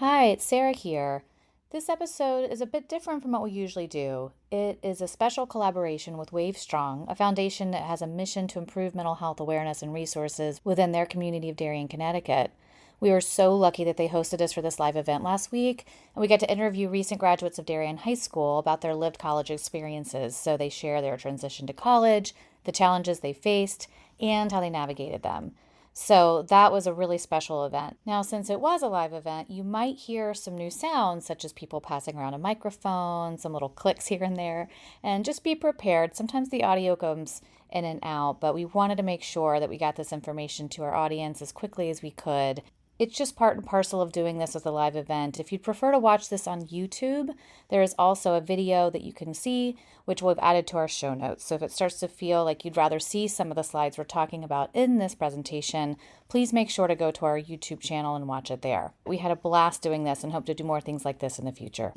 Hi, it's Sarah here. This episode is a bit different from what we usually do. It is a special collaboration with Wave Strong, a foundation that has a mission to improve mental health awareness and resources within their community of Darien, Connecticut. We were so lucky that they hosted us for this live event last week, and we got to interview recent graduates of Darien High School about their lived college experiences. So they share their transition to college, the challenges they faced, and how they navigated them. So that was a really special event. Now, since it was a live event, you might hear some new sounds, such as people passing around a microphone, some little clicks here and there, and just be prepared. Sometimes the audio comes in and out, but we wanted to make sure that we got this information to our audience as quickly as we could. It's just part and parcel of doing this as a live event. If you'd prefer to watch this on YouTube, there is also a video that you can see, which we've added to our show notes. So if it starts to feel like you'd rather see some of the slides we're talking about in this presentation, please make sure to go to our YouTube channel and watch it there. We had a blast doing this and hope to do more things like this in the future.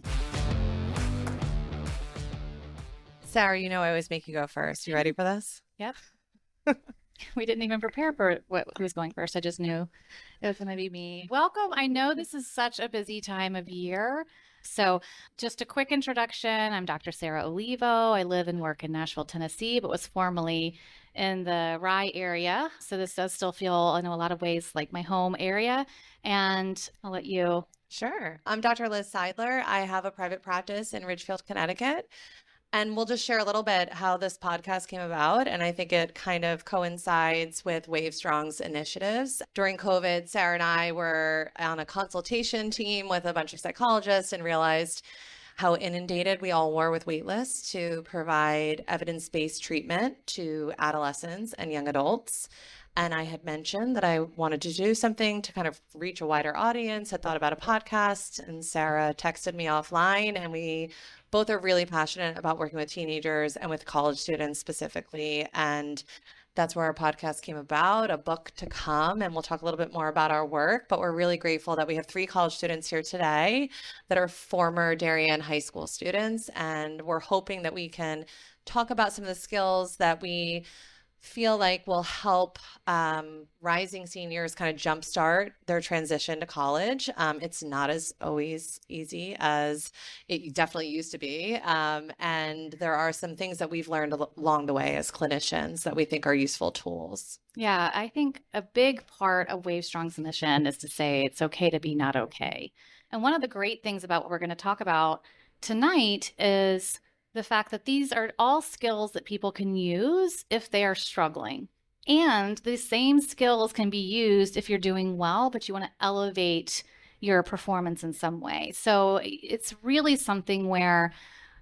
Sarah, you know I always make you go first. You ready for this? Yep. We didn't even prepare for who was going first. I just knew it was going to be me. Welcome. I know this is such a busy time of year. So just a quick introduction. I'm Dr. Sarah Olivo. I live and work in Nashville, Tennessee, but was formerly in the Rye area. So this does still feel, in a lot of ways, like my home area. And I'll let you. Sure. I'm Dr. Liz Seidler. I have a private practice in Ridgefield, Connecticut. And we'll just share a little bit how this podcast came about. And I think it kind of coincides with Wave Strong's initiatives. During COVID, Sarah and I were on a consultation team with a bunch of psychologists and realized how inundated we all were with waitlists to provide evidence-based treatment to adolescents and young adults. And I had mentioned that I wanted to do something to kind of reach a wider audience, had thought about a podcast, and Sarah texted me offline, and we both are really passionate about working with teenagers and with college students specifically. And that's where our podcast came about, a book to come, and we'll talk a little bit more about our work. But we're really grateful that we have 3 college students here today that are former Darien High School students, and we're hoping that we can talk about some of the skills that we feel like will help rising seniors kind of jumpstart their transition to college. It's not as always easy as it definitely used to be. And there are some things that we've learned along the way as clinicians that we think are useful tools. Yeah, I think a big part of Wave Strong's mission is to say it's okay to be not okay. And one of the great things about what we're going to talk about tonight is the fact that these are all skills that people can use if they are struggling. And the same skills can be used if you're doing well, but you want to elevate your performance in some way. So it's really something where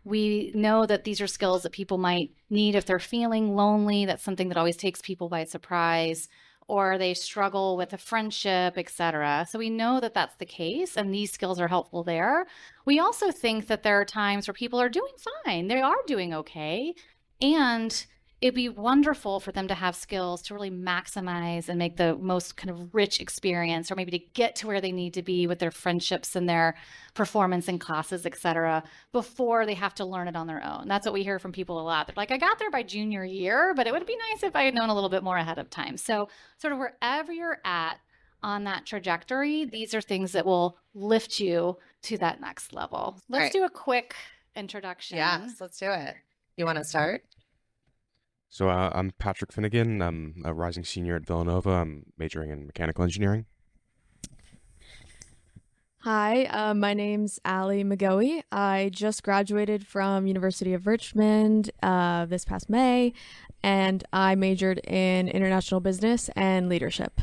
we know that these are skills that people might need if they're feeling lonely. That's something that always takes people by surprise, or they struggle with a friendship, etc. So we know that that's the case, and these skills are helpful there. We also think that there are times where people are doing fine. They are doing okay. And it'd be wonderful for them to have skills to really maximize and make the most kind of rich experience, or maybe to get to where they need to be with their friendships and their performance in classes, etc., before they have to learn it on their own. That's what we hear from people a lot. They're like, I got there by junior year, but it would be nice if I had known a little bit more ahead of time. So sort of wherever you're at on that trajectory, these are things that will lift you to that next level. Let's do a quick introduction. Yes, let's do it. You want to start? So I'm Patrick Finnegan. I'm a rising senior at Villanova. I'm majoring in mechanical engineering. Hi, my name's Allie McGoey. I just graduated from University of Richmond this past May, and I majored in international business and leadership.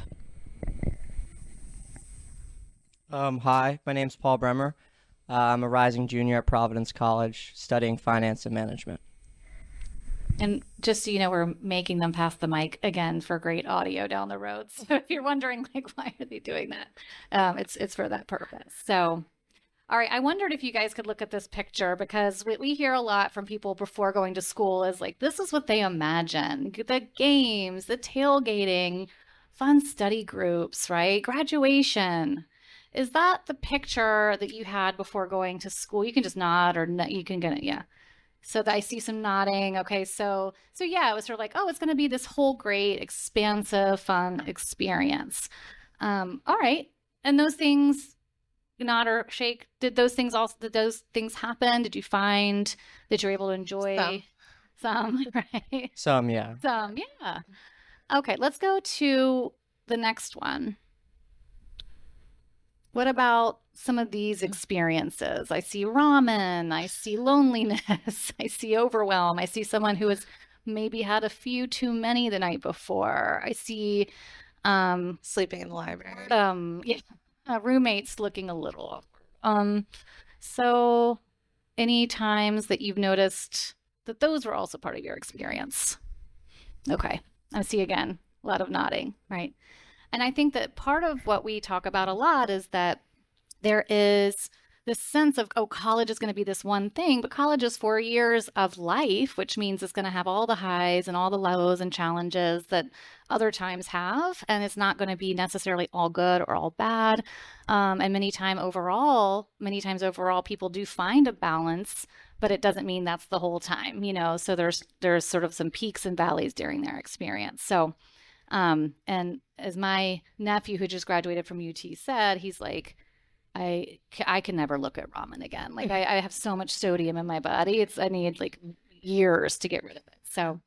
Hi, my name's Paul Bremer. I'm a rising junior at Providence College studying finance and management. And just so you know, we're making them pass the mic again for great audio down the road. So if you're wondering, like, why are they doing that? It's for that purpose. So, all right, I wondered if you guys could look at this picture, because what we hear a lot from people before going to school is like, this is what they imagine. The games, the tailgating, fun study groups, right? Graduation. Is that the picture that you had before going to school? You can just nod, or you can get it, yeah. So I see some nodding. Okay, so yeah, it was sort of like, oh, it's going to be this whole great, expansive, fun experience. All right, and those things nod or shake? Did those things happen? Did you find that you were able to enjoy some, right? Some, yeah. Some, yeah. Okay, let's go to the next one. What about some of these experiences? I see ramen, I see loneliness, I see overwhelm, I see someone who has maybe had a few too many the night before. I see Sleeping in the library. Roommates looking a little awkward. So any times that you've noticed that those were also part of your experience? Okay, I see again, a lot of nodding, right? And I think that part of what we talk about a lot is that there is this sense of, oh, college is going to be this one thing, but college is 4 years of life, which means it's going to have all the highs and all the lows and challenges that other times have. And it's not going to be necessarily all good or all bad. And many times overall, people do find a balance, but it doesn't mean that's the whole time, so there's sort of some peaks and valleys during their experience. So and as my nephew who just graduated from UT said, he's like, I can never look at ramen again. Like I have so much sodium in my body. I need like years to get rid of it. So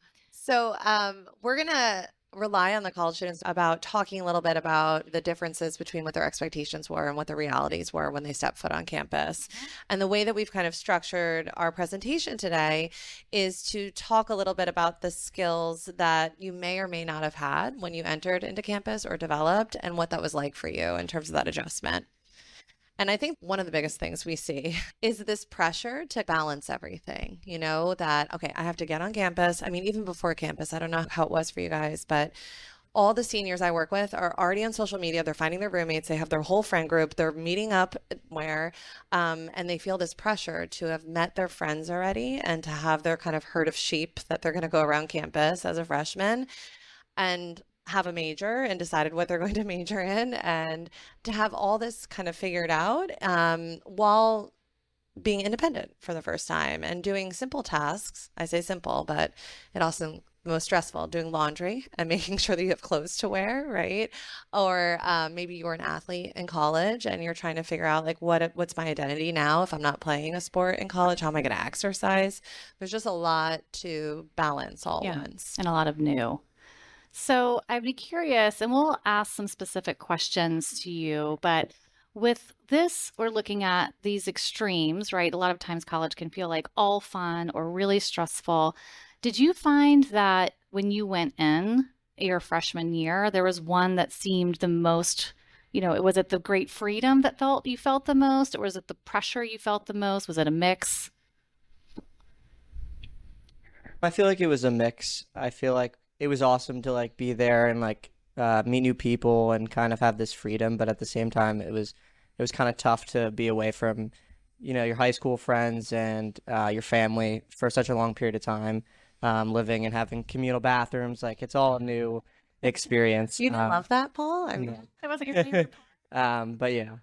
we're going to rely on the college students about talking a little bit about the differences between what their expectations were and what the realities were when they stepped foot on campus. And the way that we've kind of structured our presentation today is to talk a little bit about the skills that you may or may not have had when you entered into campus or developed, and what that was like for you in terms of that adjustment. And I think one of the biggest things we see is this pressure to balance everything, that, okay, I have to get on campus. I mean, even before campus, I don't know how it was for you guys, but all the seniors I work with are already on social media. They're finding their roommates. They have their whole friend group. They're meeting up and they feel this pressure to have met their friends already and to have their kind of herd of sheep that they're going to go around campus as a freshman and have a major and decided what they're going to major in, and to have all this kind of figured out while being independent for the first time and doing simple tasks. I say simple, but it also the most stressful, doing laundry and making sure that you have clothes to wear, right? Or maybe you were an athlete in college and you're trying to figure out like what's my identity now if I'm not playing a sport in college? How am I going to exercise? There's just a lot to balance all at once. And a lot of new. So I'd be curious, and we'll ask some specific questions to you, but with this, we're looking at these extremes, right? A lot of times college can feel like all fun or really stressful. Did you find that when you went in your freshman year, there was one that seemed the most, was it the great freedom that you felt the most, or was it the pressure you felt the most? Was it a mix? I feel like it was a mix. I feel like it was awesome to like be there and like meet new people and kind of have this freedom, but at the same time it was kind of tough to be away from your high school friends and your family for such a long period of time, living and having communal bathrooms. Like it's all a new experience. You didn't love that, Paul? I mean, That wasn't your favorite part. but yeah,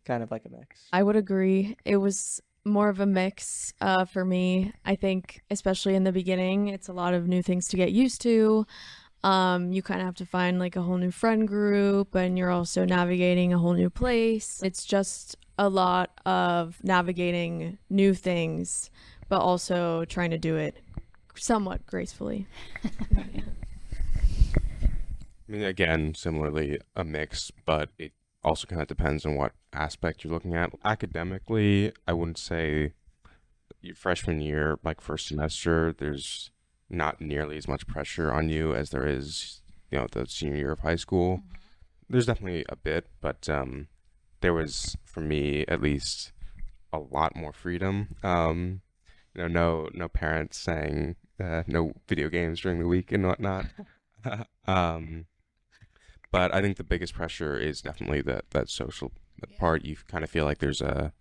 kind of like a mix. I would agree. It was more of a mix for me. I think especially in the beginning, it's a lot of new things to get used to. You kind of have to find like a whole new friend group, and you're also navigating a whole new place. It's just a lot of navigating new things, but also trying to do it somewhat gracefully. I mean, again, similarly, a mix, but it also kind of depends on what aspect you're looking at. Academically, I wouldn't say your freshman year, like first semester, there's not nearly as much pressure on you as there is, the senior year of high school. Mm-hmm. There's definitely a bit, but there was, for me at least, a lot more freedom. No parents saying no video games during the week and whatnot. But I think the biggest pressure is definitely that social part. You kind of feel like there's a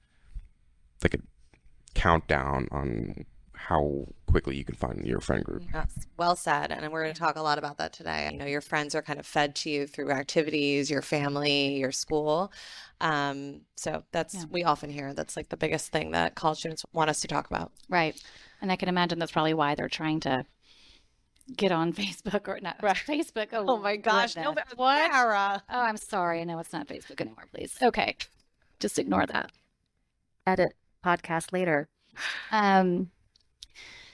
countdown on how quickly you can find your friend group. Yes, well said. And we're going to talk a lot about that today. Your friends are kind of fed to you through activities, your family, your school. So we often hear that's like the biggest thing that college students want us to talk about. Right. And I can imagine that's probably why they're trying to get on Facebook or not Facebook. Oh my gosh. No, what? Sarah. Oh, I'm sorry. I know it's not Facebook anymore, please. Okay. Just ignore that. Edit podcast later.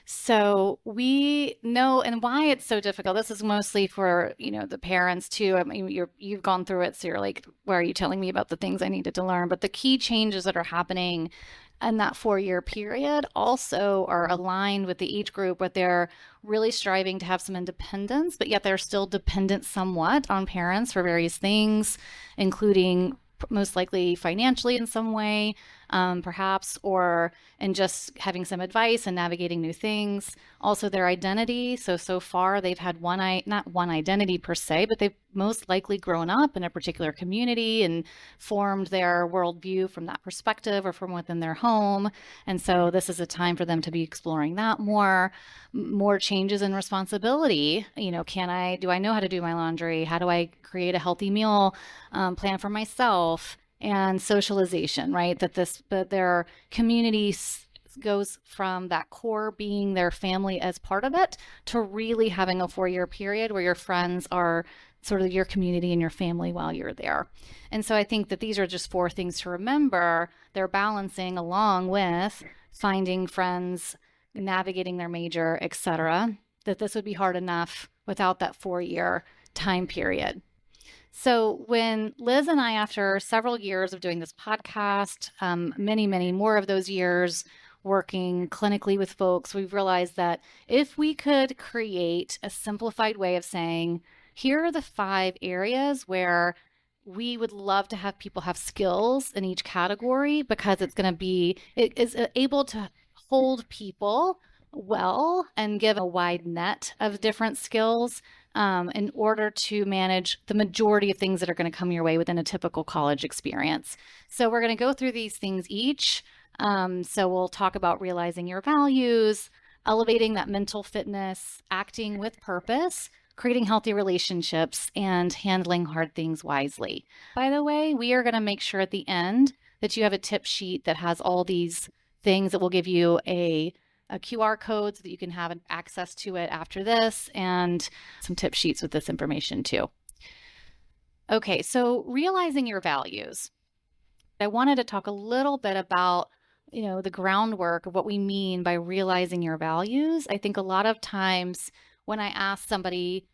So we know, and why it's so difficult. This is mostly for, the parents too. I mean, you've gone through it, so you're like, why are you telling me about the things I needed to learn? But the key changes that are happening in that 4-year period also are aligned with the age group, where they're really striving to have some independence, but yet they're still dependent somewhat on parents for various things, including most likely financially in some way, perhaps, or in just having some advice and navigating new things. Also their identity. So far they've had not one identity per se, but they've most likely grown up in a particular community and formed their worldview from that perspective or from within their home. And so this is a time for them to be exploring that more changes in responsibility. Do I know how to do my laundry? How do I create a healthy meal plan for myself? And socialization, right? That their community goes from that core being their family as part of it to really having a 4-year period where your friends are sort of your community and your family while you're there. And so I think that these are just 4 things to remember. They're balancing along with finding friends, navigating their major, etc., that this would be hard enough without that 4-year time period. So when Liz and I, after several years of doing this podcast, many, many more of those years working clinically with folks, we've realized that if we could create a simplified way of saying, here are the 5 areas where we would love to have people have skills in each category, because it is able to hold people well and give a wide net of different skills in order to manage the majority of things that are going to come your way within a typical college experience. So we're going to go through these things each. So we'll talk about realizing your values, elevating that mental fitness, acting with purpose, creating healthy relationships, and handling hard things wisely. By the way, we are going to make sure at the end that you have a tip sheet that has all these things that will give you a QR code so that you can have access to it after this, and some tip sheets with this information too. Okay, so realizing your values. I wanted to talk a little bit about, the groundwork of what we mean by realizing your values. I think a lot of times when I ask somebody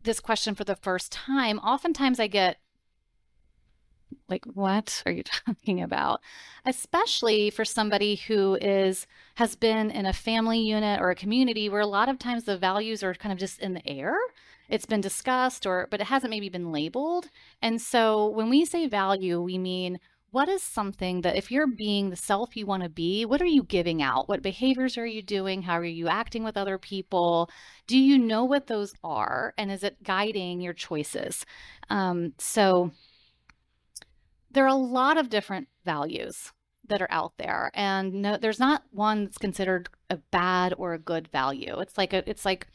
this question for the first time, oftentimes I get like, what are you talking about? Especially for somebody who has been in a family unit or a community where a lot of times the values are kind of just in the air. It's been discussed, but it hasn't maybe been labeled. And so when we say value, we mean, what is something that if you're being the self you want to be, what are you giving out? What behaviors are you doing? How are you acting with other people? Do you know what those are? And is it guiding your choices? So there are a lot of different values that are out there, and no, there's not one that's considered a bad or a good value. It's like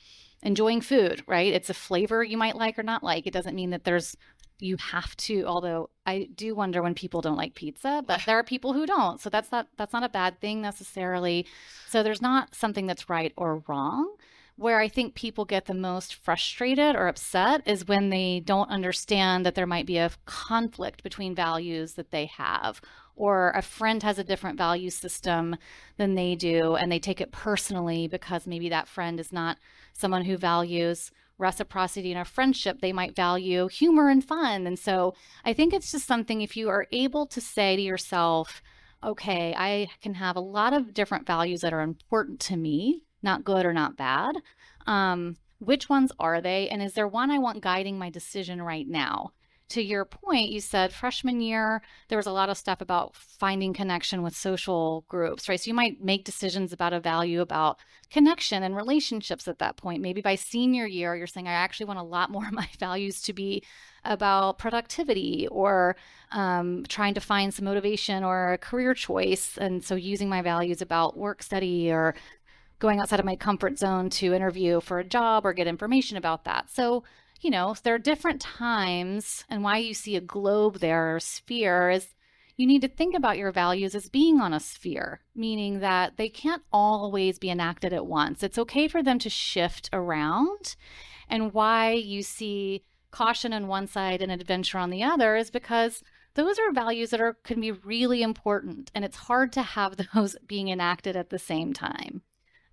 enjoying food, right? It's a flavor you might like or not like. It doesn't mean that you have to, although I do wonder when people don't like pizza, but there are people who don't. So that's not a bad thing necessarily. So there's not something that's right or wrong. Where I think people get the most frustrated or upset is when they don't understand that there might be a conflict between values that they have, or a friend has a different value system than they do, and they take it personally because maybe that friend is not someone who values reciprocity in a friendship. They might value humor and fun. And so I think it's just something, if you are able to say to yourself, okay, I can have a lot of different values that are important to me, not good or not bad. Which ones are they? And is there one I want guiding my decision right now? To your point, you said freshman year, there was a lot of stuff about finding connection with social groups, right? So you might make decisions about a value about connection and relationships at that point. Maybe by senior year, you're saying, I actually want a lot more of my values to be about productivity, or trying to find some motivation or a career choice. And so using my values about work study, or going outside of my comfort zone to interview for a job or get information about that. So, there are different times, and why you see a globe there, or sphere, is you need to think about your values as being on a sphere, meaning that they can't always be enacted at once. It's okay for them to shift around. And why you see caution on one side and adventure on the other is because those are values that can be really important, and it's hard to have those being enacted at the same time.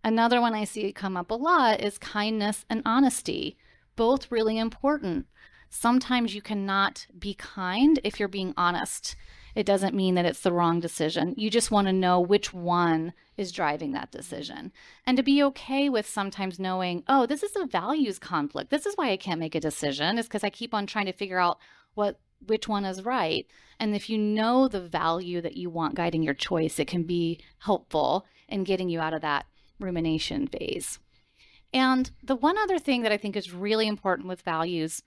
Another one I see come up a lot is kindness and honesty, both really important. Sometimes you cannot be kind if you're being honest. It doesn't mean that it's the wrong decision. You just want to know which one is driving that decision. And to be okay with sometimes knowing, oh, this is a values conflict. This is why I can't make a decision, is because I keep on trying to figure out which one is right. And if you know the value that you want guiding your choice, it can be helpful in getting you out of that rumination phase. And the one other thing that I think is really important with values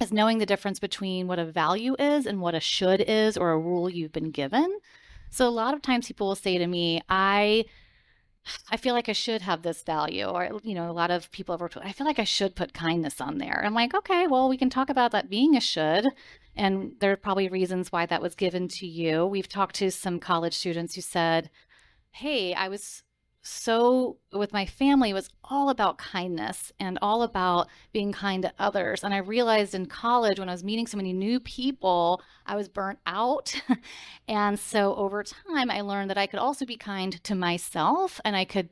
is knowing the difference between what a value is and what a should is, or a rule you've been given. So a lot of times people will say to me, I feel like I should have this value, or, a lot of people have worked with, I feel like I should put kindness on there. I'm like, okay, well, we can talk about that being a should. And there are probably reasons why that was given to you. We've talked to some college students who said, hey, I was with my family, it was all about kindness and all about being kind to others. And I realized in college, when I was meeting so many new people, I was burnt out. And so over time, I learned that I could also be kind to myself, and I could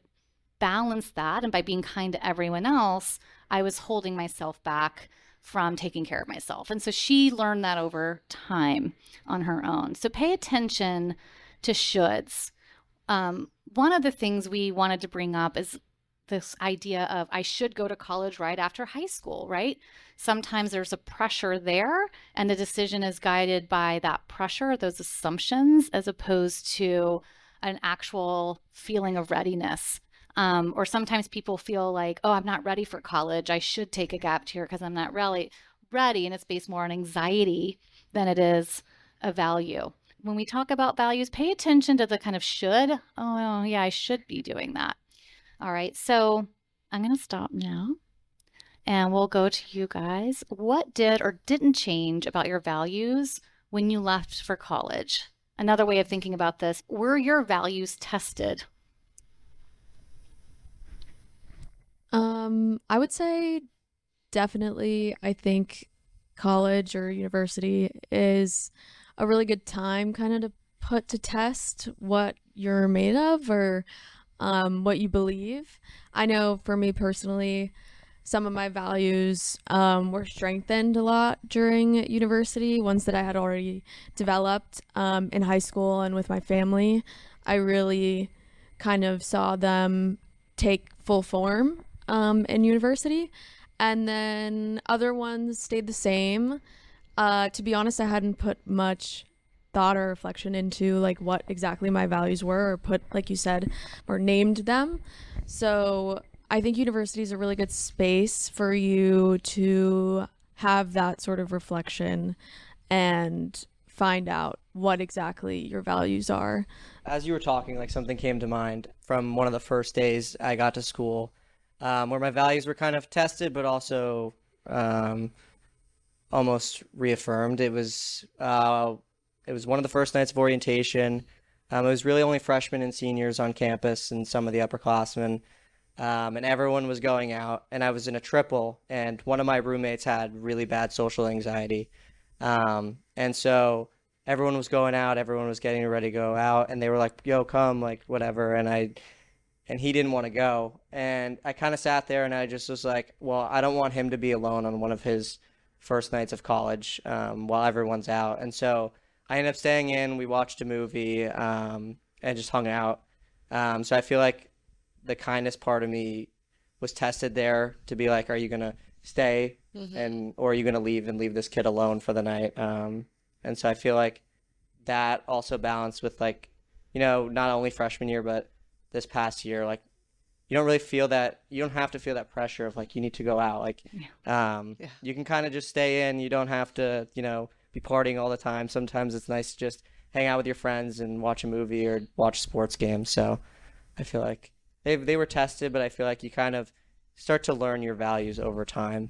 balance that. And by being kind to everyone else, I was holding myself back from taking care of myself. And so she learned that over time on her own. So pay attention to shoulds. One of the things we wanted to bring up is this idea of I should go to college right after high school, right? Sometimes there's a pressure there, and the decision is guided by that pressure, those assumptions, as opposed to an actual feeling of readiness. Or sometimes people feel like, oh, I'm not ready for college. I should take a gap year because I'm not really ready. And it's based more on anxiety than it is a value. When we talk about values, pay attention to the kind of should. Oh, yeah, I should be doing that. All right, so I'm going to stop now, and we'll go to you guys. What did or didn't change about your values when you left for college? Another way of thinking about this, were your values tested? I would say definitely. I think college or university is a really good time kind of to put to test what you're made of, or what you believe. I know for me personally, some of my values were strengthened a lot during university, ones that I had already developed in high school and with my family. I really kind of saw them take full form in university. And then other ones stayed the same. To be honest, I hadn't put much thought or reflection into like what exactly my values were, or put, like you said, or named them. So I think university is a really good space for you to have that sort of reflection and find out what exactly your values are. As you were talking, like something came to mind from one of the first days I got to school, where my values were kind of tested, but also almost reaffirmed. It was one of the first nights of orientation. It was really only freshmen and seniors on campus and some of the upperclassmen, and everyone was going out. And I was in a triple, and one of my roommates had really bad social anxiety, and so everyone was going out. Everyone was getting ready to go out, and they were like, "Yo, come," like whatever. And he didn't want to go, and I kind of sat there, and I just was like, "Well, I don't want him to be alone on one of his first nights of college while everyone's out." And so I ended up staying in. We watched a movie and just hung out. So I feel like the kindness part of me was tested there to be like, are you gonna stay or are you gonna leave and leave this kid alone for the night? And so I feel like that also balanced with like, not only freshman year but this past year, like you don't really feel that, you don't have to feel that pressure of like you need to go out. Like you can kind of just stay in. You don't have to, be partying all the time. Sometimes it's nice to just hang out with your friends and watch a movie or watch sports games. So I feel like they were tested, but I feel like you kind of start to learn your values over time,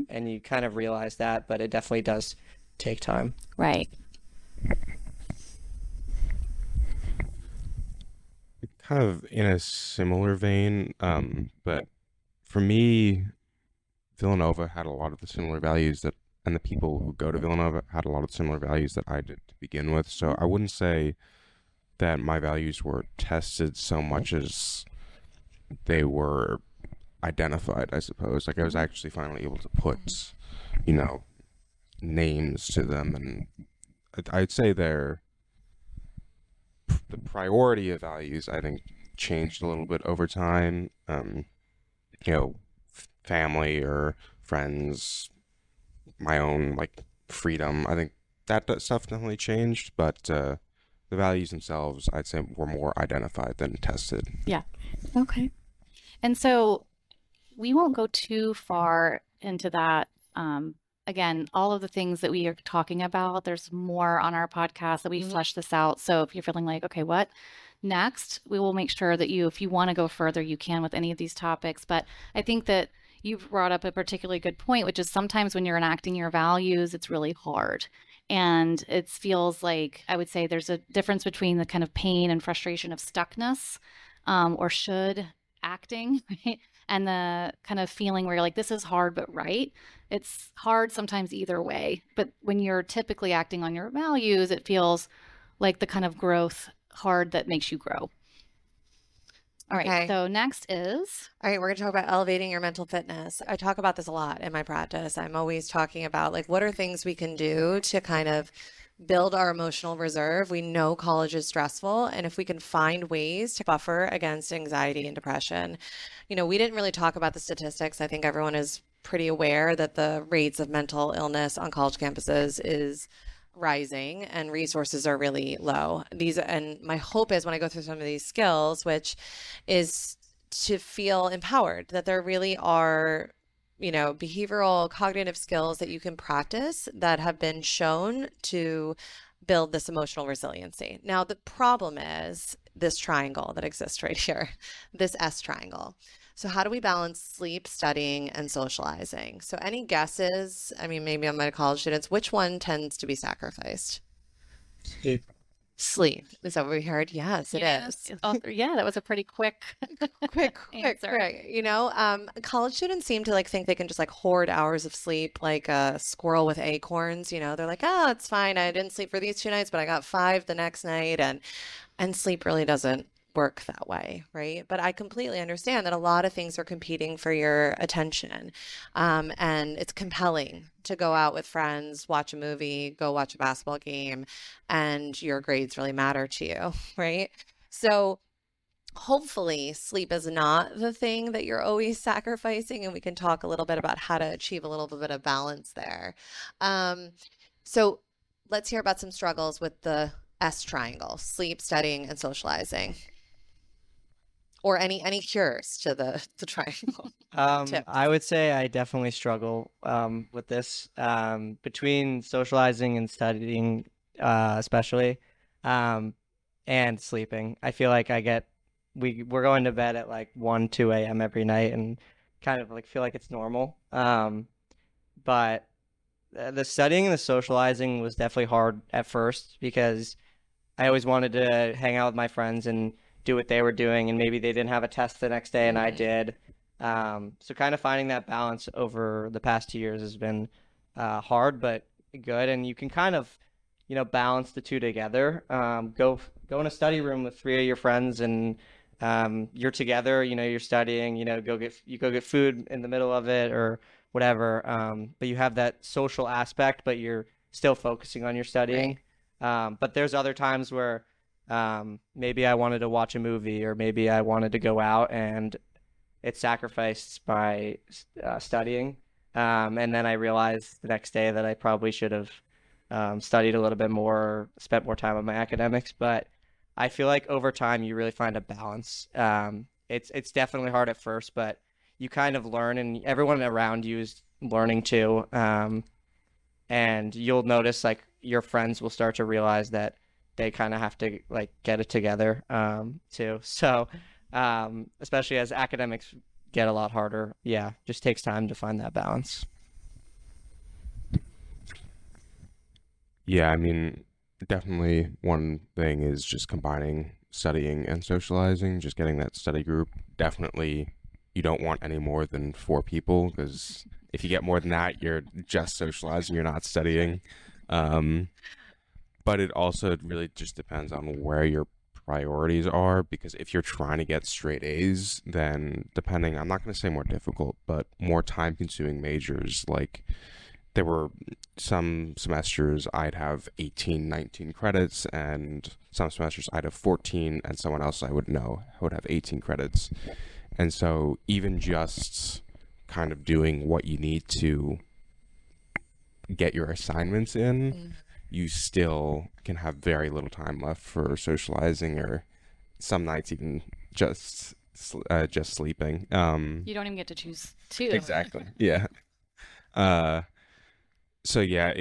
and you kind of realize that, but it definitely does take time. Right. Kind of in a similar vein, but for me, Villanova had a lot of the similar values that and the people who go to Villanova had a lot of similar values that I did to begin with. So I wouldn't say that my values were tested so much as they were identified, I suppose. Like I was actually finally able to put, you know, names to them, and I'd say the priority of values, I think, changed a little bit over time. You know, family or friends, my own like freedom. I think that stuff definitely changed, but the values themselves, I'd say, were more identified than tested. Yeah. Okay. And so we won't go too far into that. Again, all of the things that we are talking about, there's more on our podcast that we flesh this out. So if you're feeling like, okay, what next? We will make sure that if you want to go further, you can with any of these topics. But I think that you've brought up a particularly good point, which is sometimes when you're enacting your values, it's really hard. And it feels like, I would say there's a difference between the kind of pain and frustration of stuckness or should acting, right? And the kind of feeling where you're like, this is hard, but right. It's hard sometimes either way. But when you're typically acting on your values, it feels like the kind of growth hard that makes you grow. All right. Okay. So next is. All right, we're going to talk about elevating your mental fitness. I talk about this a lot in my practice. I'm always talking about like what are things we can do to kind of build our emotional reserve. We know college is stressful, and if we can find ways to buffer against anxiety and depression. You know, we didn't really talk about the statistics. I think everyone is pretty aware that the rates of mental illness on college campuses is rising and resources are really low. And my hope is when I go through some of these skills, which is to feel empowered, that there really are, you know, behavioral cognitive skills that you can practice that have been shown to build this emotional resiliency. Now, the problem is this triangle that exists right here, this S triangle. So how do we balance sleep, studying, and socializing? So any guesses? I mean, maybe on my college students, which one tends to be sacrificed? Sleep. Is that what we heard? Yes, it is. Yeah, that was a pretty quick answer. Right. You know, college students seem to like think they can just like hoard hours of sleep like a squirrel with acorns. You know, they're like, oh, it's fine. I didn't sleep for these 2 nights, but I got 5 the next night. And sleep really doesn't work that way, right? But I completely understand that a lot of things are competing for your attention. And it's compelling to go out with friends, watch a movie, go watch a basketball game, and your grades really matter to you, right? So hopefully sleep is not the thing that you're always sacrificing, and we can talk a little bit about how to achieve a little bit of balance there. So let's hear about some struggles with the S triangle: sleep, studying, and socializing. Or any cures to the triangle? Tips. I would say I definitely struggle with this between socializing and studying, especially, and sleeping. I feel like we're going to bed at like 1, 2 a.m. every night, and kind of like feel like it's normal. But the studying and the socializing was definitely hard at first because I always wanted to hang out with my friends and do what they were doing, and maybe they didn't have a test the next day and I did. So kind of finding that balance over the past 2 years has been hard but good, and you can kind of, you know, balance the two together. Go in a study room with 3 of your friends and you're together, you know, you're studying, you know, go get food in the middle of it or whatever, but you have that social aspect but you're still focusing on your studying. But there's other times where maybe I wanted to watch a movie or maybe I wanted to go out and it's sacrificed by studying. And then I realized the next day that I probably should have studied a little bit more, spent more time on my academics. But I feel like over time you really find a balance. It's definitely hard at first, but you kind of learn, and everyone around you is learning too. And you'll notice like your friends will start to realize that they kind of have to like get it together too. So especially as academics get a lot harder, yeah, just takes time to find that balance. Yeah, I mean, definitely one thing is just combining studying and socializing, just getting that study group definitely you don't want any more than 4 people, because if you get more than that, you're just socializing, you're not studying. Um, but it also really just depends on where your priorities are, because if you're trying to get straight A's, then depending, I'm not going to say more difficult, but more time consuming majors, like there were some semesters I'd have 18, 19 credits, and some semesters I'd have 14, and someone else I would know would have 18 credits. And so even just kind of doing what you need to get your assignments in, you still can have very little time left for socializing, or some nights even just sleeping. You don't even get to choose two. Exactly. Yeah. Uh, so yeah,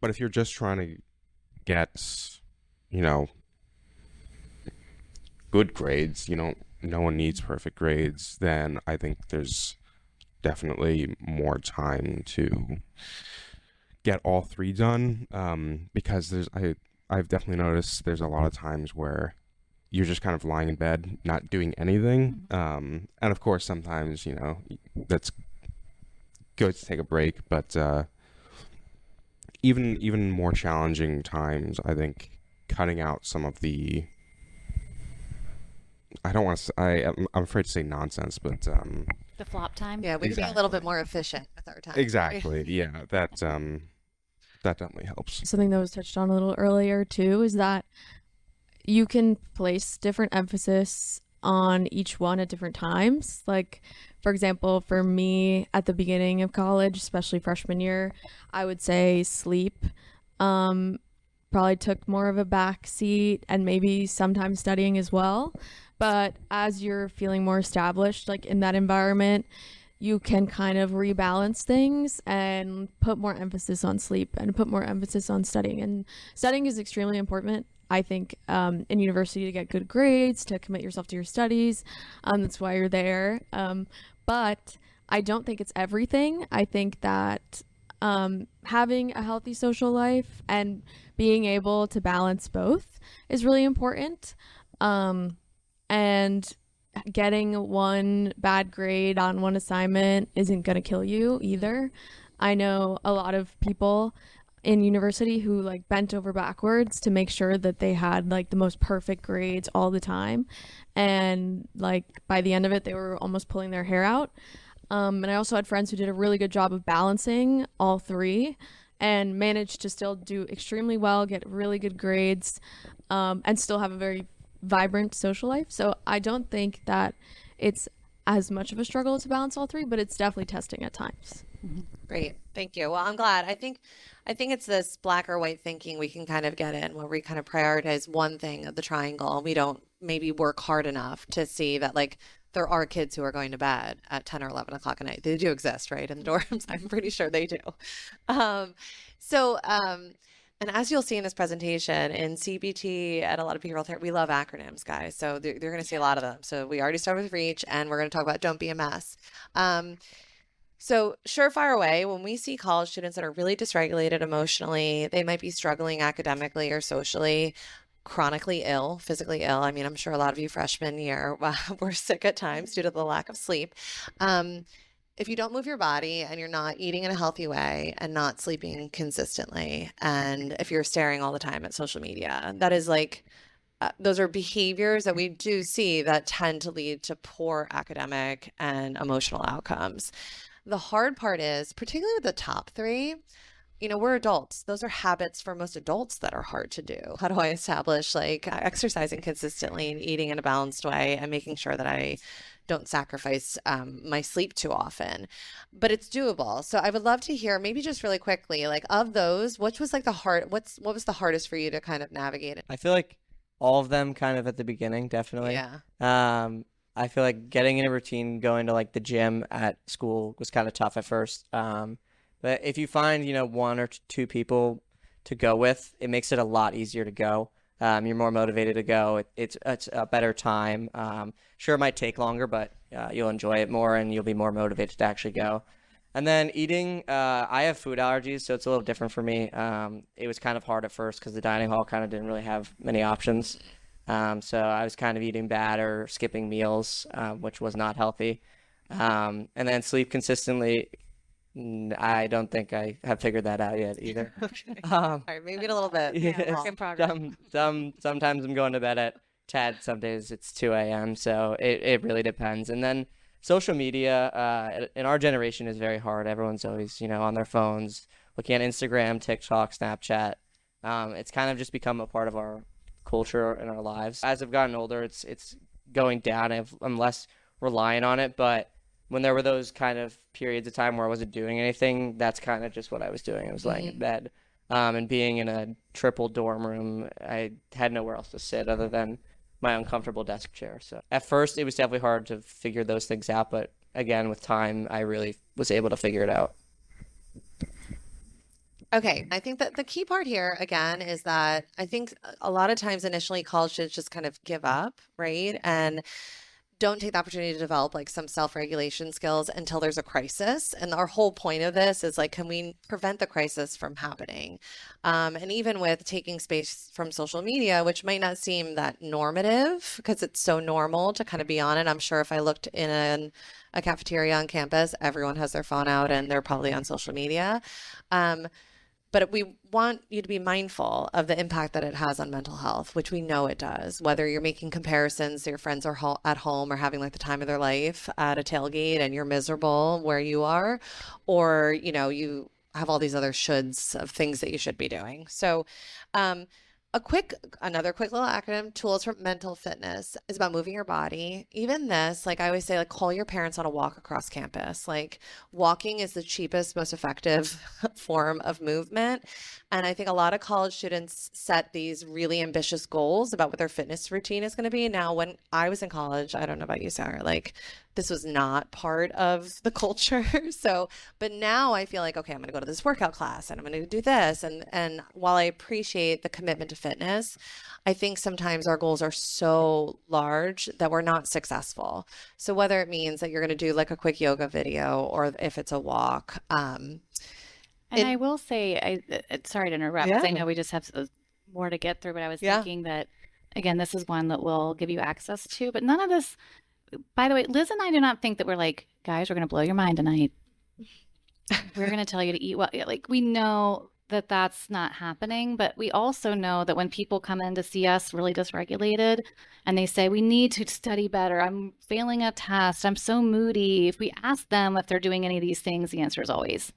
but if you're just trying to get, you know, good grades, no one needs perfect grades, then I think there's definitely more time to get all 3 done. Because I've definitely noticed there's a lot of times where you're just kind of lying in bed, not doing anything. And of course, sometimes, that's good to take a break, but even more challenging times, I think cutting out some of the, I don't want to say, I'm afraid to say nonsense, but The flop time. Yeah, we can be a little bit more efficient with our time. exactly, yeah, that definitely helps. Something that was touched on a little earlier too is that you can place different emphasis on each one at different times. Like, for example, for me at the beginning of college, especially freshman year, I would say sleep probably took more of a back seat, and maybe sometimes studying as well. But as you're feeling more established, like in that environment, you can kind of rebalance things and put more emphasis on sleep and put more emphasis on studying. And studying is extremely important, I think, in university, to get good grades, to commit yourself to your studies. That's why you're there. But I don't think it's everything. I think that having a healthy social life and being able to balance both is really important. And getting one bad grade on one assignment isn't going to kill you either. I know a lot of people in university who like bent over backwards to make sure that they had like the most perfect grades all the time, and like by the end of it they were almost pulling their hair out. And I also had friends who did a really good job of balancing all 3 and managed to still do extremely well, get really good grades, and still have a very vibrant social life. So I don't think that it's as much of a struggle to balance all 3, but it's definitely testing at times. Great. Thank you. Well, I'm glad. I think it's this black or white thinking we can kind of get in, where we kind of prioritize one thing of the triangle. We don't maybe work hard enough to see that like there are kids who are going to bed at 10 or 11 o'clock at night. They do exist, right? In the dorms. I'm pretty sure they do. And as you'll see in this presentation, in CBT and a lot of behavioral therapy, we love acronyms, guys. So you're going to see a lot of them. So we already started with R.E.A.C.H, and we're going to talk about don't be a mess. So surefire way, when we see college students that are really dysregulated emotionally, they might be struggling academically or socially, chronically ill, physically ill. I mean, I'm sure a lot of you freshman year were sick at times due to the lack of sleep. If you don't move your body and you're not eating in a healthy way and not sleeping consistently, and if you're staring all the time at social media, that is like, those are behaviors that we do see that tend to lead to poor academic and emotional outcomes. The hard part is, particularly with the top 3, we're adults. Those are habits for most adults that are hard to do. How do I establish like exercising consistently and eating in a balanced way and making sure that I don't sacrifice my sleep too often? But it's doable. So I would love to hear, maybe just really quickly, like of those, what was like what was the hardest for you to kind of navigate it? I feel like all of them kind of at the beginning, definitely. Yeah. I feel like getting in a routine, going to like the gym at school was kind of tough at first. But if you find, 1 or 2 people to go with, it makes it a lot easier to go. You're more motivated to go. It's a better time. Sure, it might take longer, but you'll enjoy it more and you'll be more motivated to actually go. And then eating, I have food allergies, so it's a little different for me. It was kind of hard at first because the dining hall kind of didn't really have many options. So I was kind of eating bad or skipping meals, which was not healthy. And then sleep consistently. I don't think I have figured that out yet either. Okay. Um, All right, maybe a little bit. yes, Work in progress. sometimes I'm going to bed at 10, some days it's 2 a.m. So it really depends. And then social media, in our generation is very hard. Everyone's always, on their phones, looking at Instagram, TikTok, Snapchat. It's kind of just become a part of our culture in our lives. As I've gotten older, it's going down. I'm less reliant on it, but when there were those kind of periods of time where I wasn't doing anything, that's kind of just what I was doing. I was laying in bed. And being in a triple dorm room, I had nowhere else to sit other than my uncomfortable desk chair. So at first, it was definitely hard to figure those things out. But again, with time, I really was able to figure it out. Okay, I think that the key part here again is that I think a lot of times initially college kids just kind of give up, right? And don't take the opportunity to develop like some self-regulation skills until there's a crisis. And our whole point of this is like, can we prevent the crisis from happening? And even with taking space from social media, which might not seem that normative because it's so normal to kind of be on it. I'm sure if I looked in a cafeteria on campus, everyone has their phone out and they're probably on social media. But we want you to be mindful of the impact that it has on mental health, which we know it does. Whether you're making comparisons to your friends are at home or having like the time of their life at a tailgate and you're miserable where you are, or, you have all these other shoulds of things that you should be doing. So, another quick little acronym, tools for mental fitness, is about moving your body. Even this, like I always say, like call your parents on a walk across campus. Like walking is the cheapest, most effective form of movement. And I think a lot of college students set these really ambitious goals about what their fitness routine is going to be. Now, when I was in college, I don't know about you, Sarah, like this was not part of the culture. But now I feel like, okay, I'm going to go to this workout class and I'm going to do this. And while I appreciate the commitment to fitness, I think sometimes our goals are so large that we're not successful. So whether it means that you're going to do like a quick yoga video or if it's a walk, And I will say, sorry to interrupt, because I Yeah. know we just have more to get through, but I was Yeah. thinking that, again, this is one that we'll give you access to, but none of this, by the way, Liz and I do not think that we're like, guys, we're going to blow your mind tonight. We're going to tell you to eat well. Like, we know that that's not happening, but we also know that when people come in to see us really dysregulated and they say, we need to study better, I'm failing a test, I'm so moody. If we ask them if they're doing any of these things, the answer is always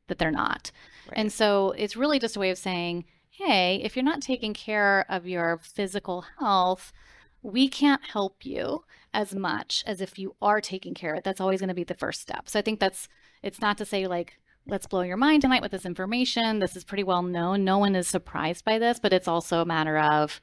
that they're not. Right. And so it's really just a way of saying, hey, if you're not taking care of your physical health, we can't help you as much as if you are taking care of it. That's always going to be the first step. So I think it's not to say like, let's blow your mind tonight with this information. This is pretty well known. No one is surprised by this, but it's also a matter of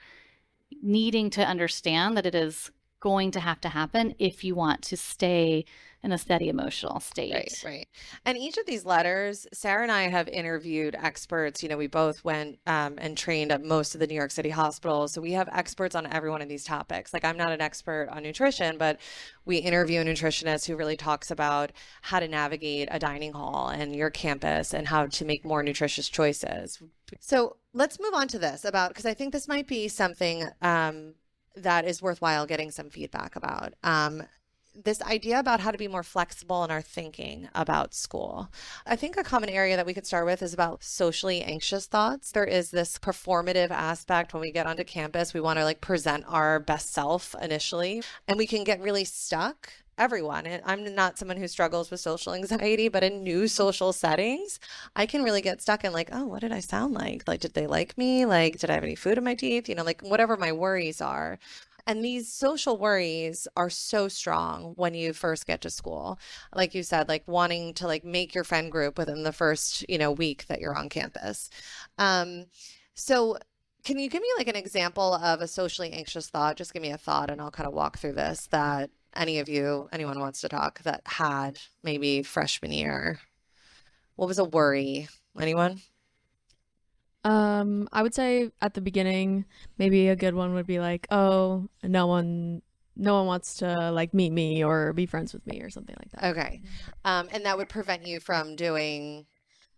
needing to understand that it is going to have to happen if you want to stay in a steady emotional state. Right. And each of these letters, Sarah and I have interviewed experts. We both went and trained at most of the New York City hospitals. So we have experts on every one of these topics. Like I'm not an expert on nutrition, but we interview a nutritionist who really talks about how to navigate a dining hall and your campus and how to make more nutritious choices. So let's move on to this because I think this might be something that is worthwhile getting some feedback about. This idea about how to be more flexible in our thinking about school. I think a common area that we could start with is about socially anxious thoughts. There is this performative aspect when we get onto campus. We want to like present our best self initially, and we can get really stuck. Everyone. And I'm not someone who struggles with social anxiety, but in new social settings, I can really get stuck in like, oh, what did I sound like? Like, did they like me? Like, did I have any food in my teeth? Like whatever my worries are. And these social worries are so strong when you first get to school. Like you said, like wanting to like make your friend group within the first, week that you're on campus. So can you give me like an example of a socially anxious thought? Just give me a thought and I'll kind of walk through this that anyone wants to talk that had maybe freshman year. What was a worry? Anyone? I would say at the beginning, maybe a good one would be like, oh, no one wants to like meet me or be friends with me or something like that. Okay. And that would prevent you from doing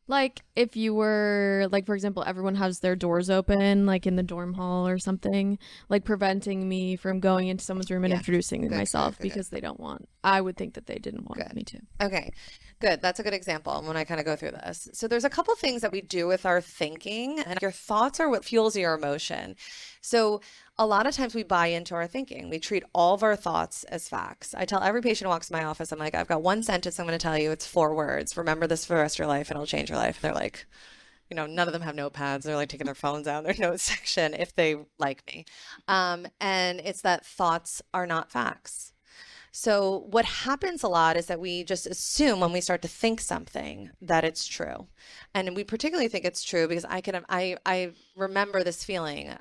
Like if you were like, for example, everyone has their doors open, like in the dorm hall or something, like preventing me from going into someone's room and Yeah. introducing Good, myself good, good, because they don't want, I would think that they didn't want good. me to. Okay, good. That's a good example when I kind of go through this. So there's a couple things that we do with our thinking, and your thoughts are what fuels your emotion. So a lot of times we buy into our thinking. We treat all of our thoughts as facts. I tell every patient who walks in my office, I'm like, I've got one sentence I'm going to tell you. It's 4 words. Remember this for the rest of your life and it'll change your life. They're like, none of them have notepads. They're like taking their phones out in their notes section if they like me. And it's that thoughts are not facts. So what happens a lot is that we just assume when we start to think something that it's true. And we particularly think it's true because I remember this feeling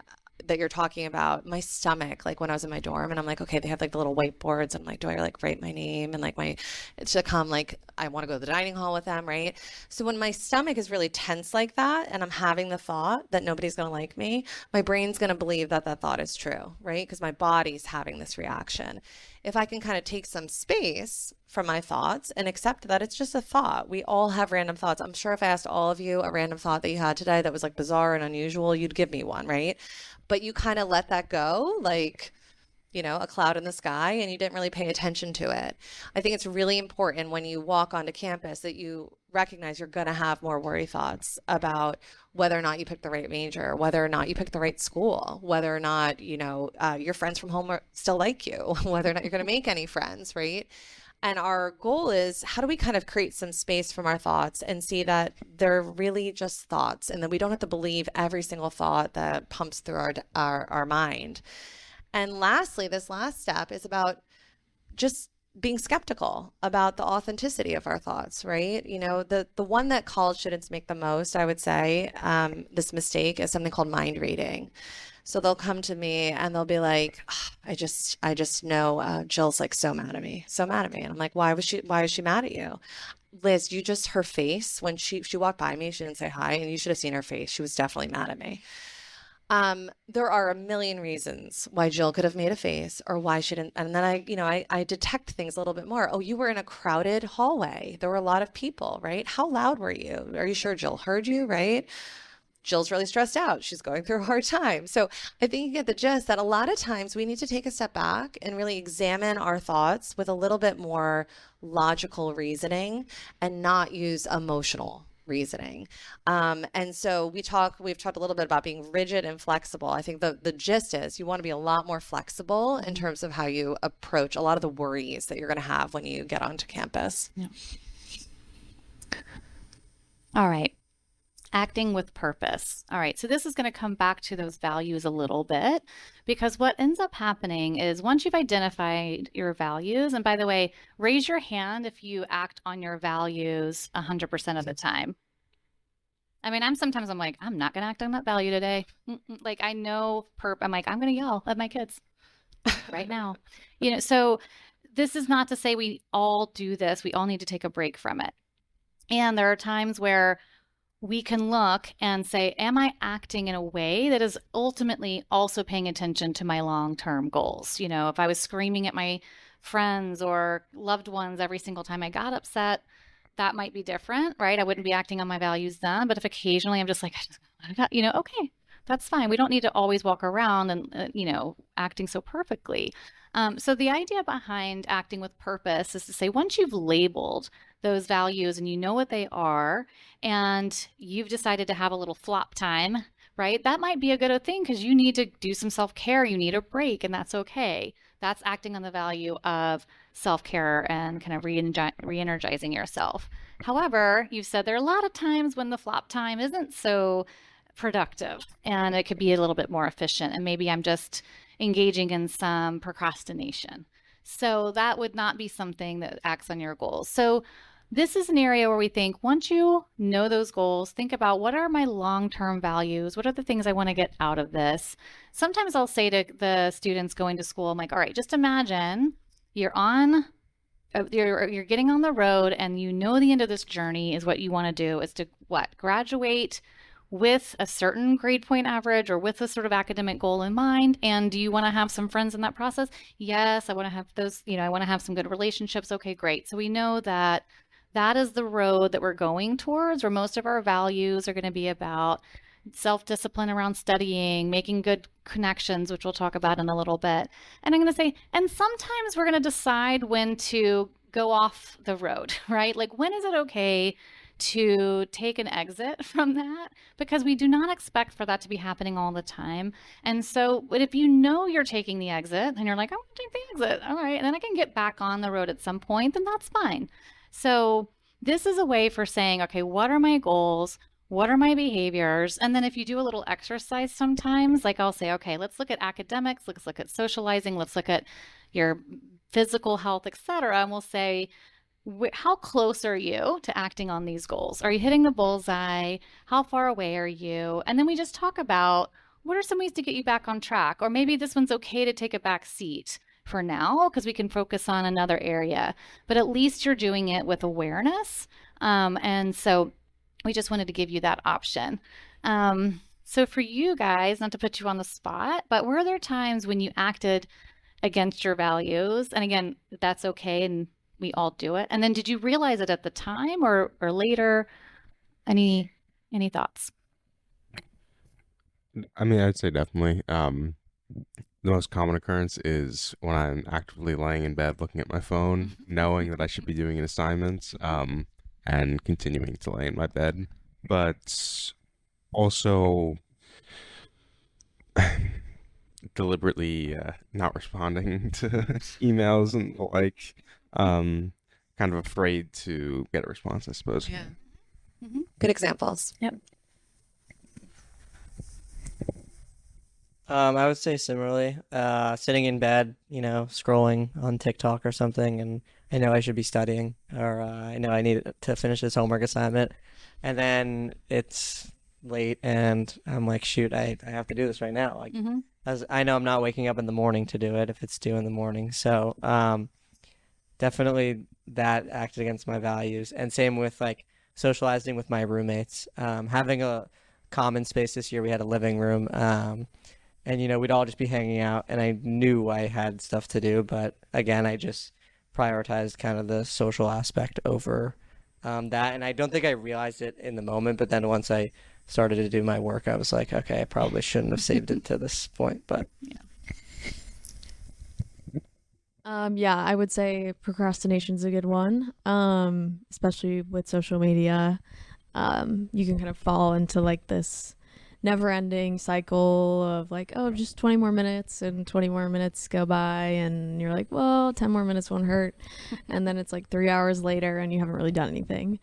that you're talking about, my stomach, like when I was in my dorm and I'm like, okay, they have like the little whiteboards. I'm like, do I like write my name and like it's to come, like I want to go to the dining hall with them, right? So when my stomach is really tense like that and I'm having the thought that nobody's going to like me, my brain's going to believe that that thought is true, right? Because my body's having this reaction. If I can kind of take some space from my thoughts and accept that it's just a thought. We all have random thoughts. I'm sure if I asked all of you a random thought that you had today that was like bizarre and unusual, you'd give me one, right? But you kind of let that go, like, a cloud in the sky, and you didn't really pay attention to it. I think it's really important when you walk onto campus that you recognize you're going to have more worry thoughts about whether or not you picked the right major, whether or not you picked the right school, whether or not, your friends from home still like you, whether or not you're going to make any friends, right? And our goal is, how do we kind of create some space from our thoughts and see that they're really just thoughts, and that we don't have to believe every single thought that pumps through our mind. And lastly, this last step is about just being skeptical about the authenticity of our thoughts, right? The one that college students make the most, I would say, this mistake is something called mind reading. So they'll come to me and they'll be like, "Oh, I just know Jill's like so mad at me, so mad at me." And I'm like, why is she mad at you? Liz, her face when she walked by me, she didn't say hi, and you should have seen her face. She was definitely mad at me. There are a million reasons why Jill could have made a face or why she didn't. And then I detect things a little bit more. Oh, you were in a crowded hallway. There were a lot of people, right? How loud were you? Are you sure Jill heard you, right? Jill's really stressed out. She's going through a hard time. So I think you get the gist that a lot of times we need to take a step back and really examine our thoughts with a little bit more logical reasoning and not use emotional reasoning. And so we've talked a little bit about being rigid and flexible. I think the gist is you want to be a lot more flexible in terms of how you approach a lot of the worries that you're going to have when you get onto campus. Yeah. All right. Acting with purpose. All right, so this is going to come back to those values a little bit, because what ends up happening is once you've identified your values, and by the way, raise your hand if you act on your values 100% of the time. I mean, I'm like, I'm not going to act on that value today. Like I know I'm like, I'm going to yell at my kids right now. So this is not to say we all do this. We all need to take a break from it. And there are times where we can look and say, am I acting in a way that is ultimately also paying attention to my long-term goals? If I was screaming at my friends or loved ones every single time I got upset, that might be different, right? I wouldn't be acting on my values then. But if occasionally I'm just like, okay, that's fine. We don't need to always walk around and, acting so perfectly. So the idea behind acting with purpose is to say, once you've labeled those values and you know what they are, and you've decided to have a little flop time, right? That might be a good thing because you need to do some self-care. You need a break, and that's okay. That's acting on the value of self-care and kind of re-energizing yourself. However, you've said there are a lot of times when the flop time isn't so productive and it could be a little bit more efficient. And maybe I'm just engaging in some procrastination. So that would not be something that acts on your goals. So this is an area where we think once you know those goals, think about what are my long-term values? What are the things I want to get out of this? Sometimes I'll say to the students going to school, I'm like, all right, just imagine you're getting on the road and you know the end of this journey is what you want to do is to graduate with a certain grade point average or with a sort of academic goal in mind. And do you want to have some friends in that process? Yes, I want to have those, I want to have some good relationships. Okay, great. So we know that that is the road that we're going towards, where most of our values are going to be about self-discipline around studying, making good connections, which we'll talk about in a little bit. And I'm going to say, and sometimes we're going to decide when to go off the road, right? Like, when is it okay to take an exit from that? Because we do not expect for that to be happening all the time. And so, but if you know you're taking the exit and you're like, I want to take the exit, all right, and then I can get back on the road at some point, then that's fine. So this is a way for saying, okay, what are my goals? What are my behaviors? And then if you do a little exercise sometimes, like I'll say, okay, let's look at academics, let's look at socializing, let's look at your physical health, etc. And we'll say, how close are you to acting on these goals? Are you hitting the bullseye? How far away are you? And then we just talk about what are some ways to get you back on track? Or maybe this one's okay to take a back seat for now because we can focus on another area. But at least you're doing it with awareness. And so we just wanted to give you that option. So for you guys, not to put you on the spot, but were there times when you acted against your values? And again, that's okay, and we all do it. And then did you realize it at the time or later? Any thoughts? I mean, I'd say definitely. The most common occurrence is when I'm actively laying in bed looking at my phone, knowing that I should be doing an assignment, and continuing to lay in my bed. But also deliberately not responding to emails and the like. Kind of afraid to get a response, I suppose. Yeah. Good examples. Yep. I would say similarly, sitting in bed, scrolling on TikTok or something, and I know I should be studying, or I know I need to finish this homework assignment, and then it's late, and I'm like, shoot, I have to do this right now. Like, as I know I'm not waking up in the morning to do it if it's due in the morning. So, definitely that acted against my values, and same with like socializing with my roommates, having a common space. This year we had a living room, and we'd all just be hanging out, and I knew I had stuff to do, but again, I just prioritized kind of the social aspect over that, and I don't think I realized it in the moment, but then once I started to do my work, I was like, okay, I probably shouldn't have saved it to this point, but Yeah. Yeah, I would say procrastination's a good one, especially with social media. You can kind of fall into like this never-ending cycle of like, oh, just 20 more minutes, and 20 more minutes go by, and you're like, well, 10 more minutes won't hurt. And then it's like 3 hours later and you haven't really done anything.